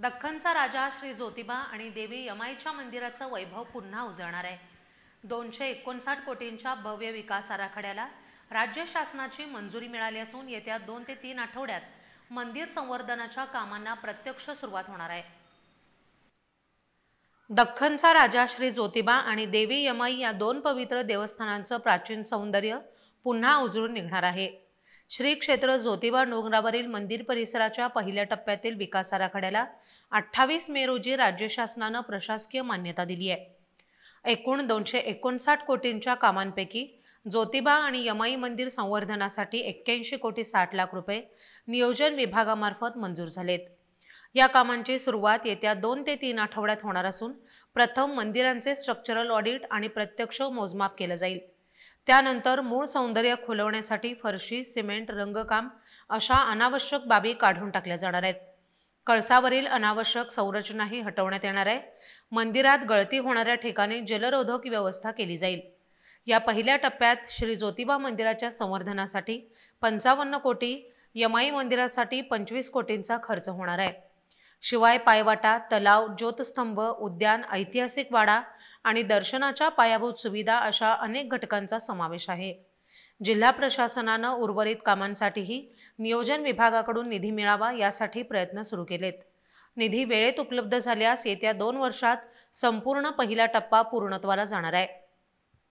दख्खनचा राजा श्री ज्योतिबा आणि देवी यमाईच्या मंदिराचं वैभव पुन्हा उजळणार आहे। 259 कोटींच्या भव्य विकास आराखड्याला राज्य शासनाची मंजुरी मिळाली असून येत्या 2 ते 3 आठवड्यात मंदिर संवर्धनाच्या कामांना प्रत्यक्ष सुरुवात होणार आहे। दख्खनचा राजा श्री ज्योतिबा आणि देवी यमाई या दोन पवित्र देवस्थानांचं प्राचीन सौंदर्य पुन्हा उजळून निघणार आहे। श्री क्षेत्र ज्योतिबा डोंगरावरील मंदिर परिसराच्या पहिल्या टप्प्यातील विकास आराखड्याला 28 मे रोजी राज्य शासनानं प्रशासकीय मान्यता दिली आहे। एकूण 259 कोटींच्या कामांपैकी ज्योतिबा आणि यमाई मंदिर संवर्धनासाठी 81 कोटी 60 लाख रुपये नियोजन विभागामार्फत मंजूर झालेत। या कामांची सुरुवात येत्या 2 ते 3 आठवड्यात होणार असून प्रथम मंदिरांचे स्ट्रक्चरल ऑडिट आणि प्रत्यक्ष मोजमाप केलं जाईल। त्यानंतर मूळ सौंदर्य खुलवण्यासाठी फरशी, सिमेंट, रंगकाम अशा अनावश्यक बाबी काढून टाकल्या जाणार आहेत। कळसावरील अनावश्यक संरचनाही हटवण्यात येणार आहे। मंदिरात गळती होणाऱ्या ठिकाणी जलरोधक व्यवस्था केली जाईल। या पहिल्या टप्प्यात श्री ज्योतिबा मंदिराच्या संवर्धनासाठी 55 कोटी, यमाई मंदिरासाठी 25 कोटींचा खर्च होणार आहे। शिवाय पायवाटा, तलाव, ज्योतस्तंभ, उद्यान, ऐतिहासिक वाडा आणि दर्शनाच्या पायाभूत सुविधा अशा अनेक घटकांचा समावेश आहे। जिल्हा प्रशासनानं उर्वरित कामांसाठीही नियोजन विभागाकडून निधी मिळावा यासाठी प्रयत्न सुरू केलेत। निधी वेळेत उपलब्ध झाल्यास येत्या 2 वर्षात संपूर्ण पहिला टप्पा पूर्णत्वाला जाणार आहे।